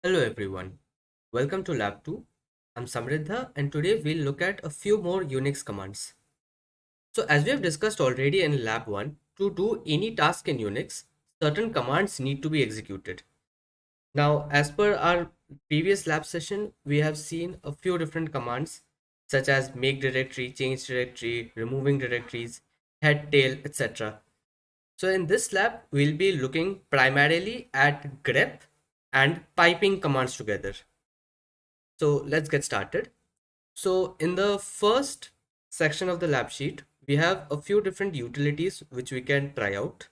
Hello everyone, welcome to Lab 2. I'm Samriddha and today we'll look at a few more Unix commands. So as we have discussed already in Lab 1, to do any task in Unix, certain commands need to be executed. Now as per our previous lab session, we have seen a few different commands such as make directory, change directory, removing directories, head, tail, etc. So in this lab, we'll be looking primarily at grep and piping commands together. So let's get started. So in the first section of the lab sheet, we have a few different utilities which we can try out.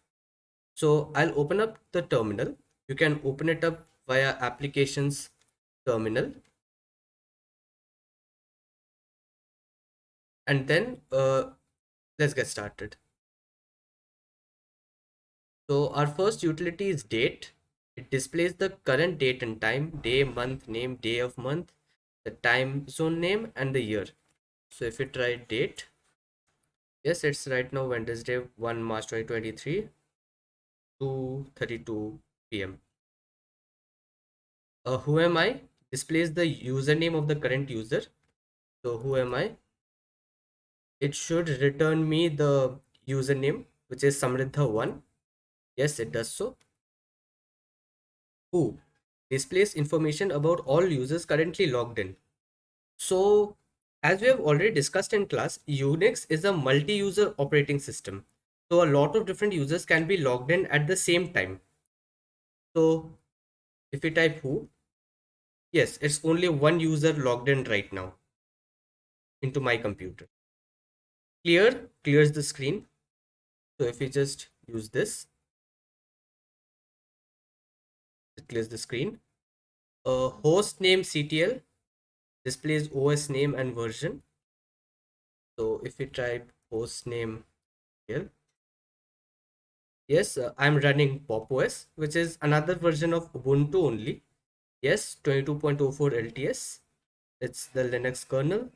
So I'll open up the terminal. You can open it up via applications terminal and then let's get started. So our first utility is date. It displays the current date and time, day, month, name, day of month, the time zone name and the year. So if you try date, yes, it's right now Wednesday 1 March 2023, 2:32 p.m. Who am I displays the username of the current user. So who am I? It should return me the username which is Samriddha1. Yes, it does so. Who displays information about all users currently logged in. So as we have already discussed in class, Unix is a multi-user operating system. So a lot of different users can be logged in at the same time. So if we type who, yes, it's only one user logged in right now into my computer. Clear clears the screen. So if we just use this, it clears the screen. Host name CTL displays OS name and version. So if we type host name here, yes, I'm running Pop OS, which is another version of Ubuntu only. Yes, 22.04 LTS. It's the Linux kernel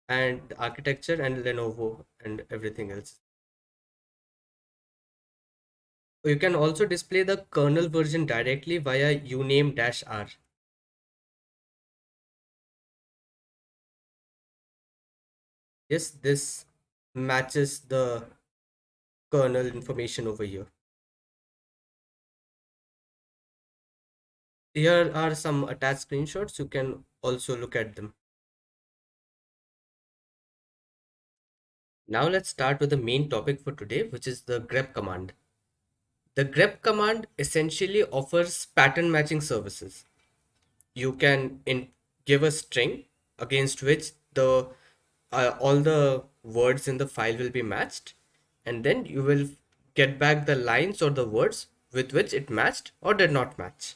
and architecture and Lenovo and everything else. You can also display the kernel version directly via uname-r. Yes, this matches the kernel information over here. Here are some attached screenshots. You can also look at them. Now let's start with the main topic for today, which is the grep command. The grep command essentially offers pattern matching services. You can give a string against which the all the words in the file will be matched, and then you will get back the lines or the words with which it matched or did not match.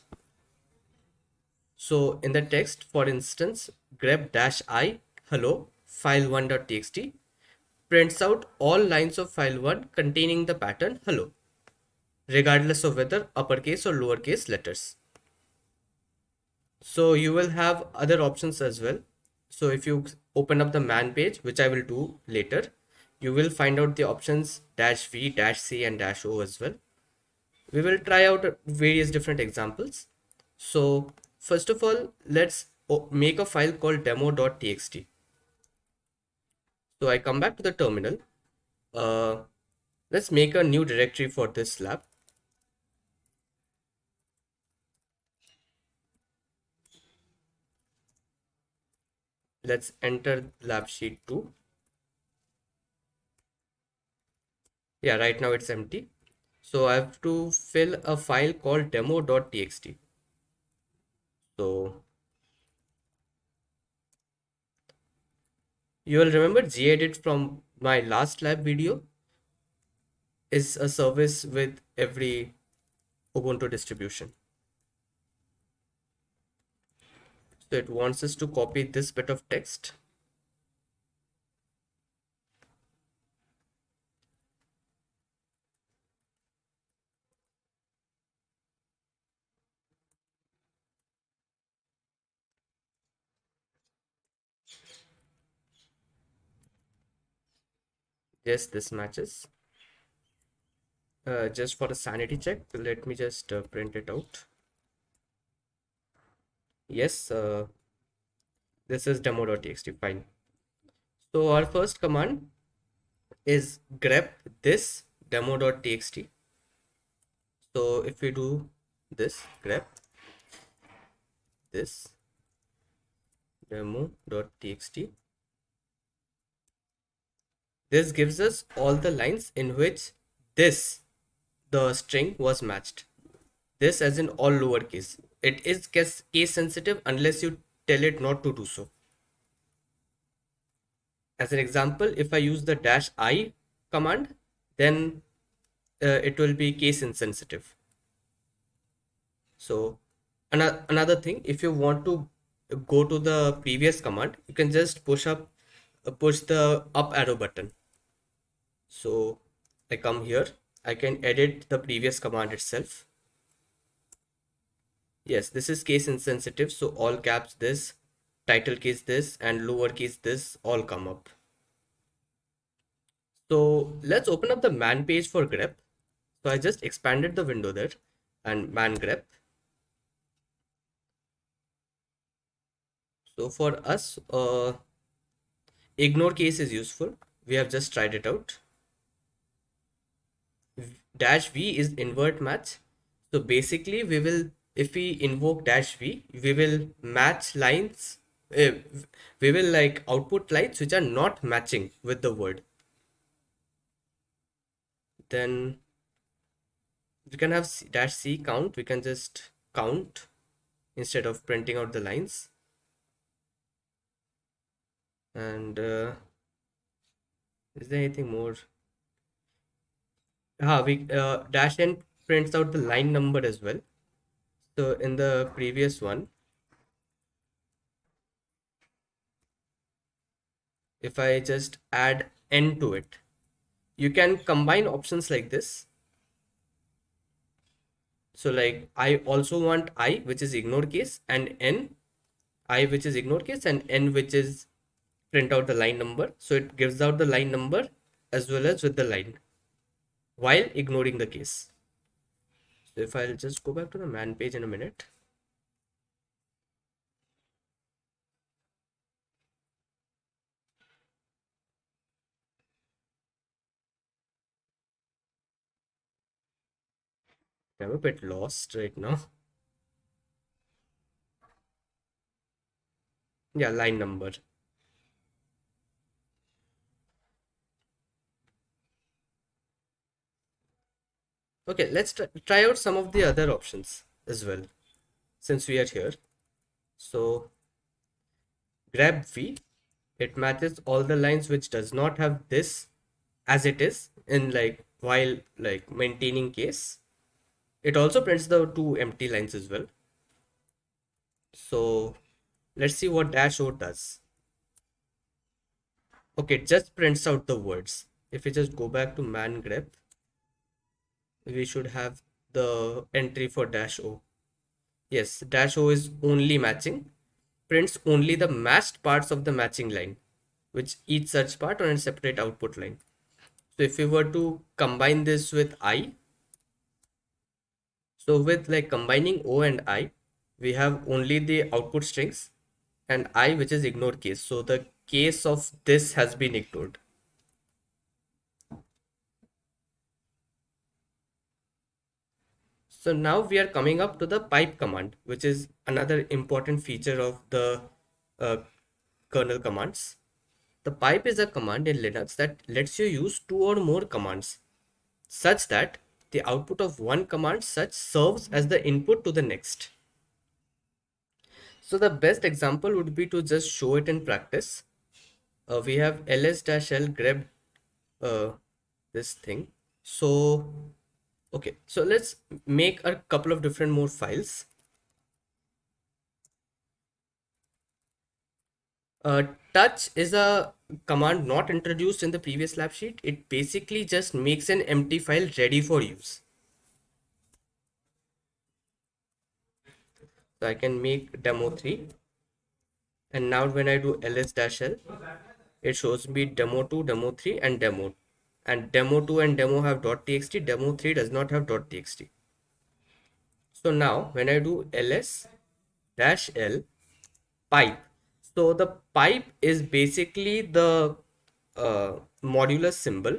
So in the text, for instance, grep dash I hello file1.txt prints out all lines of file1 containing the pattern hello, regardless of whether uppercase or lowercase letters. So you will have other options as well. So if you open up the man page, which I will do later, you will find out the options dash v, dash c and dash o as well. We will try out various different examples. So first of all, let's make a file called demo.txt. So I come back to the terminal. Uh, let's make a new directory for this lab. Let's enter lab sheet 2. Yeah, right now it's empty. So I have to fill a file called demo.txt. So you will remember gedit from my last lab video is a service with every Ubuntu distribution. So it wants us to copy this bit of text. Yes, this matches. Just for a sanity check, let me just print it out. Yes, this is demo.txt. Fine. So our first command is grep this demo.txt. So if we do this grep this demo.txt, this gives us all the lines in which this the string was matched. This as in all lowercase. It is case sensitive unless you tell it not to do so. As an example, if I use the dash I command, then it will be case insensitive. So another thing, if you want to go to the previous command, you can just push the up arrow button. So I come here, I can edit the previous command itself. Yes, this is case insensitive, so all caps this, title case this, and lowercase this all come up. So let's open up the man page for grep. So I just expanded the window there and man grep. So for us, ignore case is useful. We have just tried it out. Dash V is invert match. So basically we will, if we invoke dash V, we will match lines, uh, we will like output lines which are not matching with the word. Then we can have dash C count. We can just count instead of printing out the lines. And is there anything more? We dash n prints out the line number as well. So in the previous one, if I just add n to it, you can combine options like this. So like I also want I, which is ignore case, and n, I which is ignore case, and n which is print out the line number. So it gives out the line number as well as with the line while ignoring the case. So if I'll just go back to the man page in a minute. I'm a bit lost right now. Yeah, line number. Okay, let's try out some of the other options as well since we are here. So grab V, it matches all the lines which does not have this as it is in like while like maintaining case. It also prints the two empty lines as well. So let's see what dash O does. Okay, it just prints out the words. If we just go back to man grep, we should have the entry for dash O. Yes, dash O is only matching, prints only the matched parts of the matching line, which each such part on a separate output line. So if we were to combine this with I, so with like combining O and I, we have only the output strings and I which is ignored case. So the case of this has been ignored. So now we are coming up to the pipe command, which is another important feature of the uh, kernel commands. The pipe is a command in Linux that lets you use two or more commands such that the output of one command such serves as the input to the next. So the best example would be to just show it in practice. We have ls-l grep uh, this thing. So okay, so let's make a couple of different more files. Touch is a command not introduced in the previous lab sheet. It basically just makes an empty file ready for use. So I can make demo3, and now when I do ls-l, it shows me demo2, demo3, and demo. And demo2 and demo have .txt, demo3 does not have .txt. So now when I do ls, dash L pipe. So the pipe is basically the modulus symbol.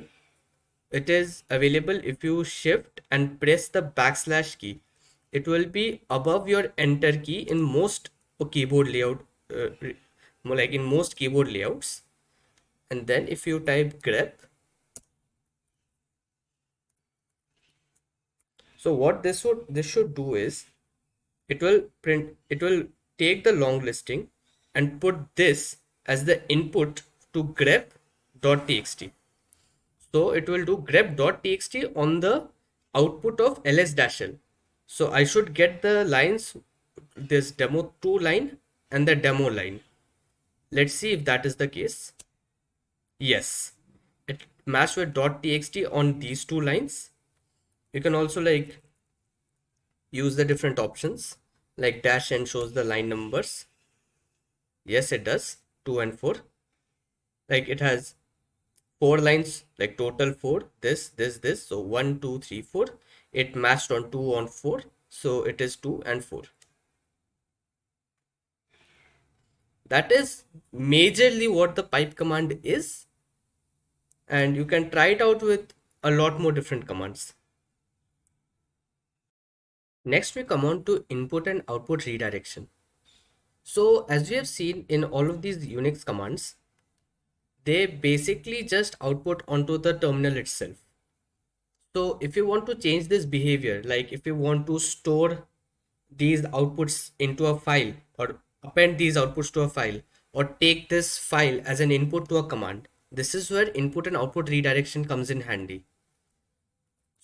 It is available if you shift and press the backslash key. It will be above your enter key in most keyboard layout, more like in most keyboard layouts. And then if you type grep, so what this should do is it will take the long listing and put this as the input to grep.txt. So it will do grep.txt on the output of ls-l. So I should get the lines, this demo2 line and the demo line. Let's see if that is the case. Yes, it matched with .txt on these two lines. You can also like use the different options, like dash n shows the line numbers. Yes, it does 2 and 4. Like it has 4 lines, like total 4, this, so 1 2 3 4. It matched on 2 on 4, so it is 2 and 4. That is majorly what the pipe command is, and you can try it out with a lot more different commands. Next we come on to input and output redirection. So as we have seen in all of these Unix commands, they basically just output onto the terminal itself. So if you want to change this behavior, like if you want to store these outputs into a file or append these outputs to a file or take this file as an input to a command, this is where input and output redirection comes in handy.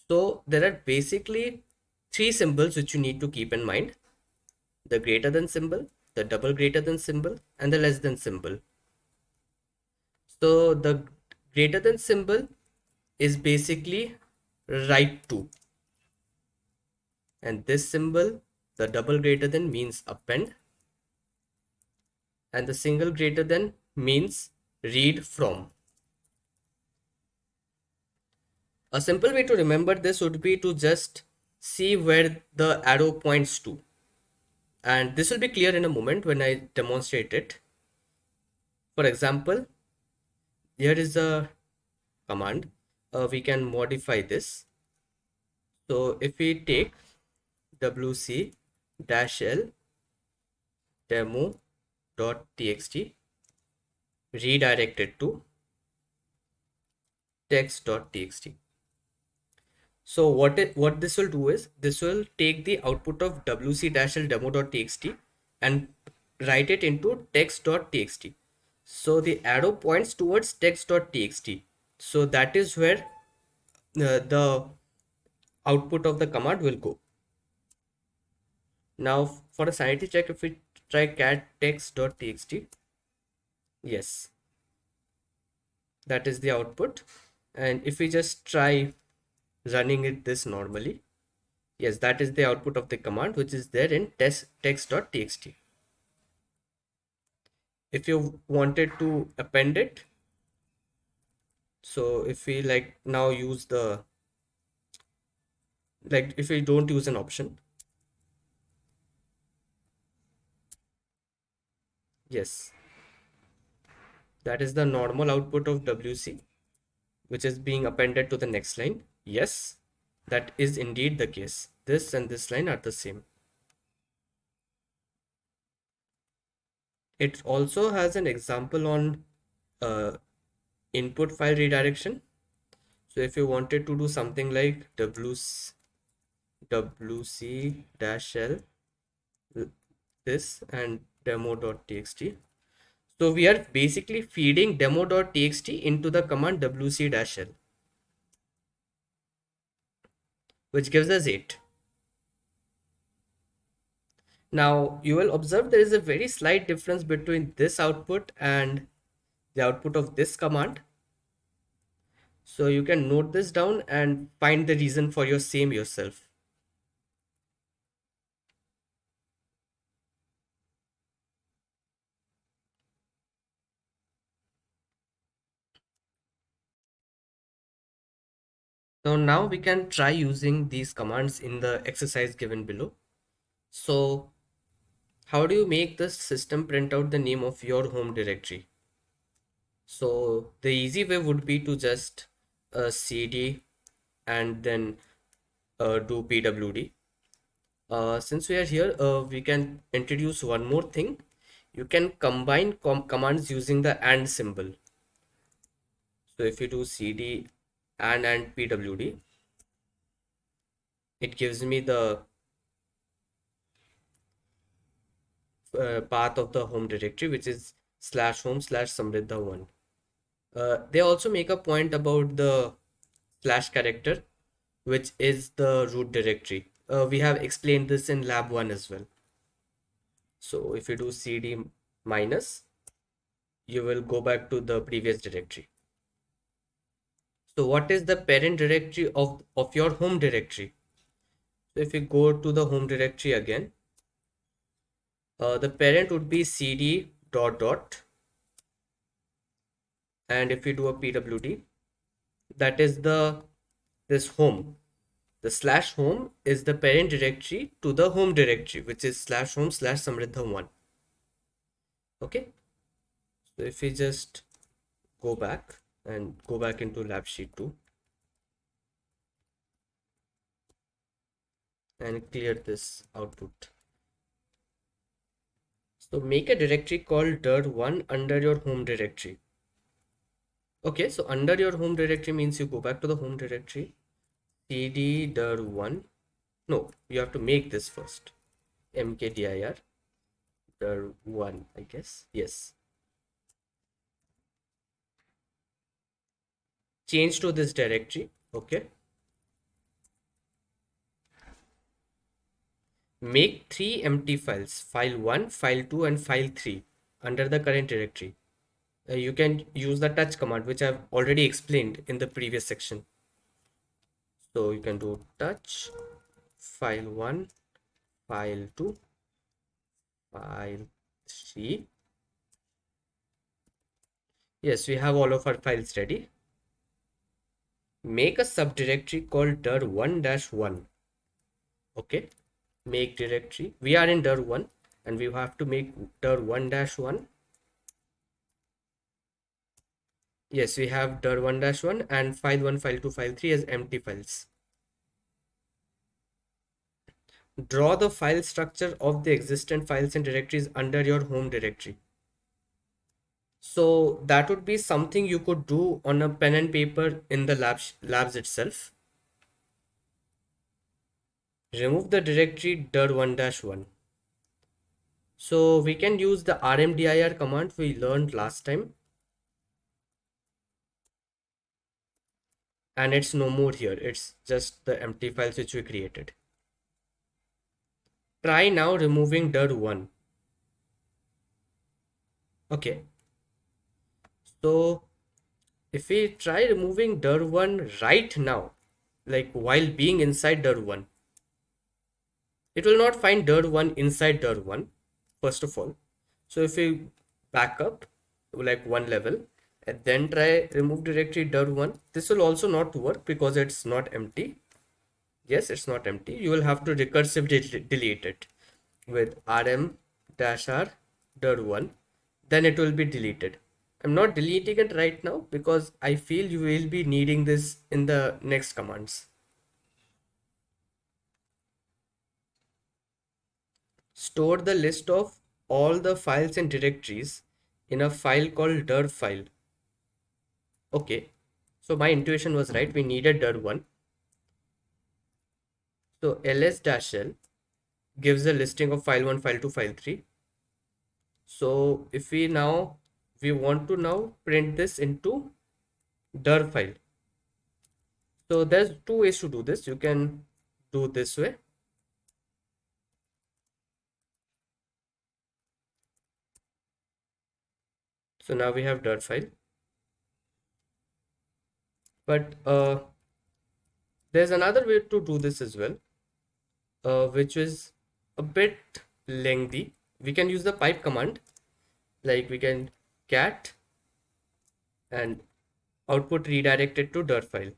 So there are basically three symbols which you need to keep in mind: the greater than symbol, the double greater than symbol, and the less than symbol. So the greater than symbol is basically write to, and this symbol, the double greater than, means append, and the single greater than means read from. A simple way to remember this would be to just see where the arrow points to, and this will be clear in a moment when I demonstrate it. For example, here is a command. We can modify this. So if we take wc -l demo.txt, redirect it to text.txt. So what this will do is this will take the output of wc-l demo.txt and write it into text.txt. So the arrow points towards text.txt. So that is where the output of the command will go. Now for a sanity check, if we try cat text.txt, yes, that is the output. And if we just try running it this normally, yes, that is the output of the command which is there in text.txt. If you wanted to append it, so if we like now use the, like if we don't use an option, yes, that is the normal output of wc which is being appended to the next line. Yes, that is indeed the case. This and this line are the same. It also has an example on input file redirection. So if you wanted to do something like wc-l this and demo.txt, so we are basically feeding demo.txt into the command wc-l, which gives us 8. Now you will observe there is a very slight difference between this output and the output of this command. So you can note this down and find the reason for your same yourself. So now we can try using these commands in the exercise given below. So How do you make the system print out the name of your home directory? So the easy way would be to just cd and then do pwd. Since we are here, we can introduce one more thing. You can combine commands using the and symbol. So if you do cd and pwd, it gives me the path of the home directory, which is slash home slash samriddha1. They also make a point about the slash character, which is the root directory. We have explained this in lab 1 as well. So if you do cd minus, you will go back to the previous directory. So what is the parent directory of your home directory? So if you go to the home directory again, the parent would be cd dot dot, and if you do a pwd, that is this home. The slash home is the parent directory to the home directory, which is slash home slash samriddha1. Okay, so if we just go back and go back into lab sheet 2 and clear this output. So make a directory called dir1 under your home directory. Okay, so under your home directory means you go back to the home directory, cd dir1. No, you have to make this first. mkdir dir1, I guess. Yes. Change to this directory. Okay. Make 3 empty files, file 1, file 2, and file 3 under the current directory. You can use the touch command, which I've already explained in the previous section. So you can do touch file 1, file 2, file 3. Yes, we have all of our files ready. Make a subdirectory called dir1-1. Okay, make directory. We are in dir1 and we have to make dir1-1. Yes, we have dir1-1 and file 1, file 2, file 3 as empty files. Draw the file structure of the existent files and directories under your home directory. So that would be something you could do on a pen and paper in the labs itself. Remove the directory dir1-1. So we can use the rmdir command we learned last time. And it's no more here. It's just the empty files which we created. Try now removing dir1. Okay. So if we try removing dir1 right now, like while being inside dir1, it will not find dir1 inside dir1, first of all. So if we back up like one level and then try remove directory dir1, this will also not work because it's not empty. Yes, it's not empty. You will have to recursively delete it with rm-r dir1, then it will be deleted. I'm not deleting it right now because I feel you will be needing this in the next commands. Store the list of all the files and directories in a file called dir file. Okay, so my intuition was right. We needed dir1. So ls-l gives a listing of file 1, file 2, file 3. So if we want to now print this into dir file. So there's two ways to do this. You can do this way. So now we have dir file. But there's another way to do this as well, which is a bit lengthy. We can use the pipe command, like we can cat and output redirected to dir file.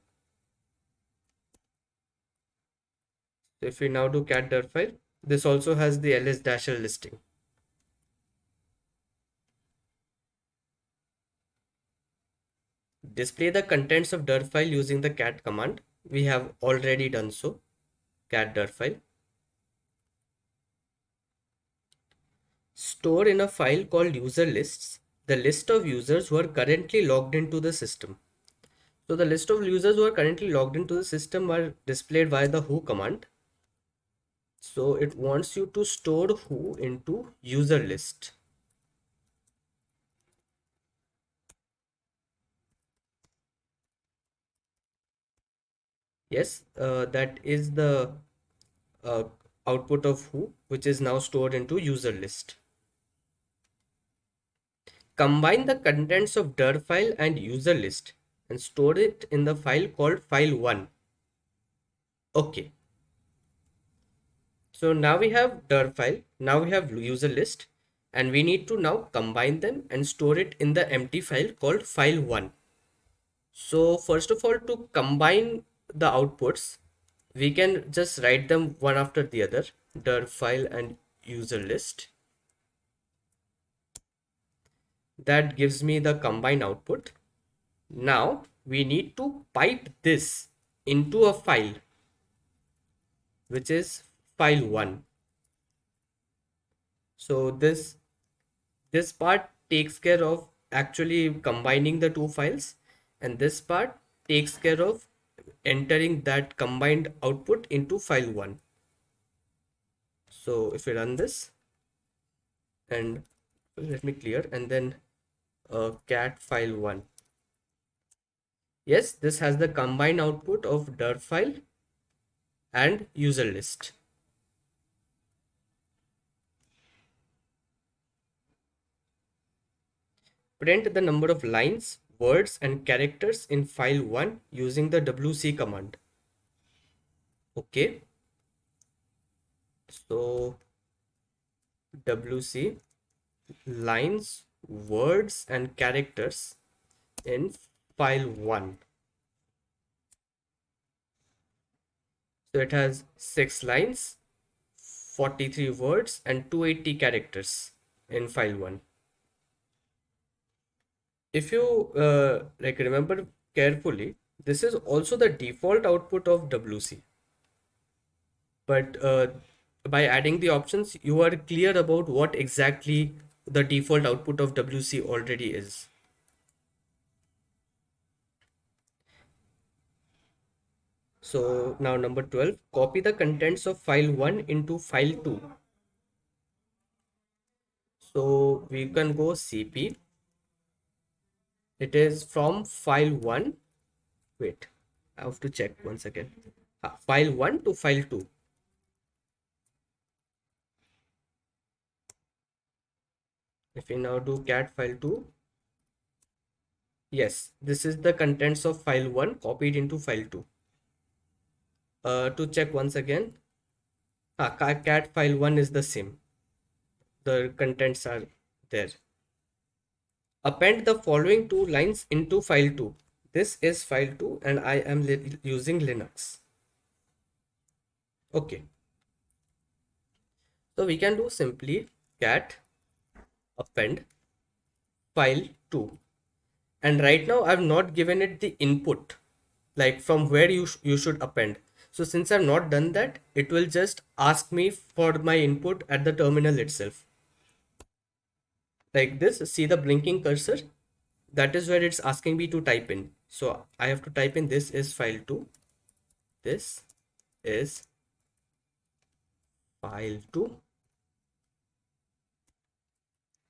So if we now do cat dir file, this also has the ls-l listing. Display the contents of dir file using the cat command. We have already done so. Cat dir file. Store in a file called user lists the list of users who are currently logged into the system. So the list of users who are currently logged into the system are displayed via the who command. So it wants you to store who into user list. Yes, that is the uh, output of who, which is now stored into user list. Combine the contents of dir file and user list and store it in the file called file1. Okay. So now we have dir file, now we have user list, and we need to now combine them and store it in the empty file called file1. So first of all, to combine the outputs, we can just write them one after the other, dir file and user list. That gives me the combined output. Now we need to pipe this into a file, which is file1. So this part takes care of actually combining the two files, and this part takes care of entering that combined output into file1. So if we run this, and let me clear, and then cat file1. Yes, this has the combined output of dir file and user list. Print the number of lines, words and characters in file1 using the wc command. Okay, so wc lines, words and characters in file1. So it has 6 lines, 43 words and 280 characters in file1. If you like remember carefully, this is also the default output of wc, but by adding the options you are clear about what exactly the default output of wc already is. So now number 12, copy the contents of file1 into file2. So we can go cp, it is from file1. Wait, I have to check once again. File1 to file2. If we now do cat file2, yes, this is the contents of file1 copied into file2. To check once again, cat file1 is the same. The contents are there. Append the following two lines into file2. This is file2 and I am using Linux. Okay. So we can do simply cat append file2. And right now I've not given it the input, like from where you should append. So since I've not done that, it will just ask me for my input at the terminal itself. Like this, see the blinking cursor? That is where it's asking me to type in. So I have to type in this is file2. This is file2.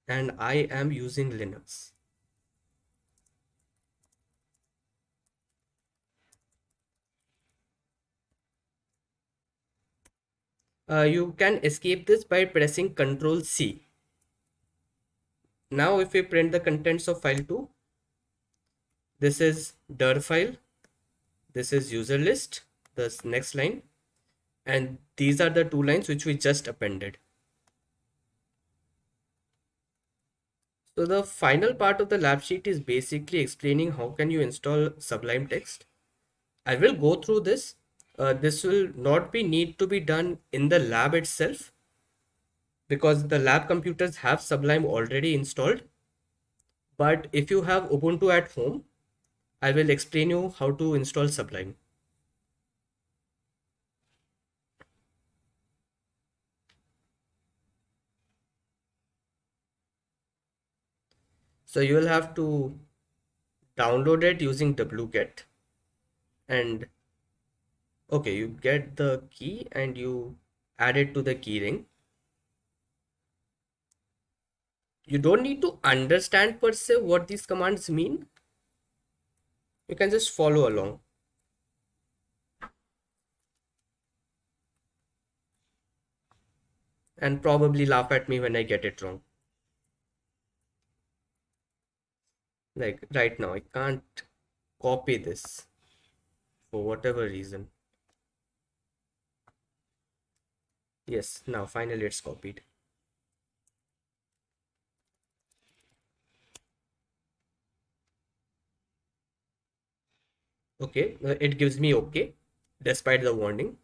And I am using Linux. You can escape this by pressing Ctrl C. Now if we print the contents of file2, this is dir file, this is user list, this next line, and these are the two lines which we just appended. So the final part of the lab sheet is basically explaining how can you install Sublime Text. I will go through this. This will not be need to be done in the lab itself because the lab computers have Sublime already installed. But if you have Ubuntu at home, I will explain you how to install Sublime. So you will have to download it using wget, and okay, you get the key and you add it to the keyring. You don't need to understand per se what these commands mean. You can just follow along and probably laugh at me when I get it wrong. Like right now, I can't copy this for whatever reason. Yes, now finally it's copied. Okay, it gives me okay despite the warning.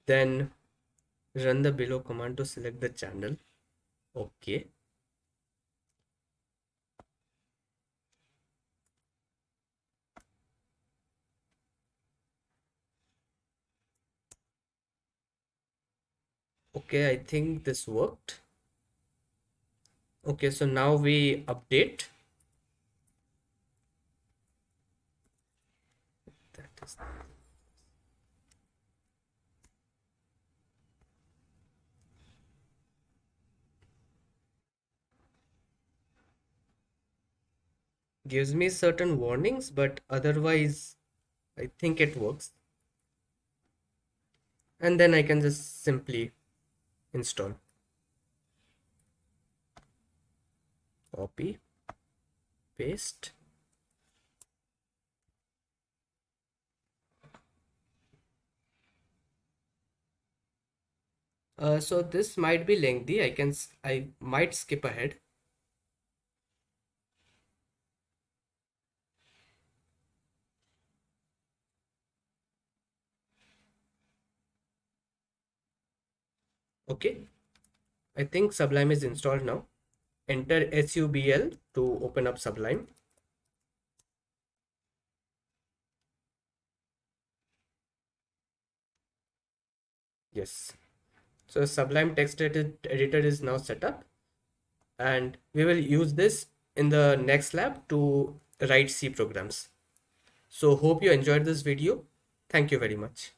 Then run the below command to select the channel. Okay. Okay, I think this worked. Okay, so now we update. That is, gives me certain warnings, but otherwise, I think it works. And then I can just simply install. Copy, paste. So this might be lengthy. I might skip ahead. Okay, I think Sublime is installed now. Enter SUBL to open up Sublime. Yes. So Sublime text editor is now set up, and we will use this in the next lab to write C programs. So hope you enjoyed this video. Thank you very much.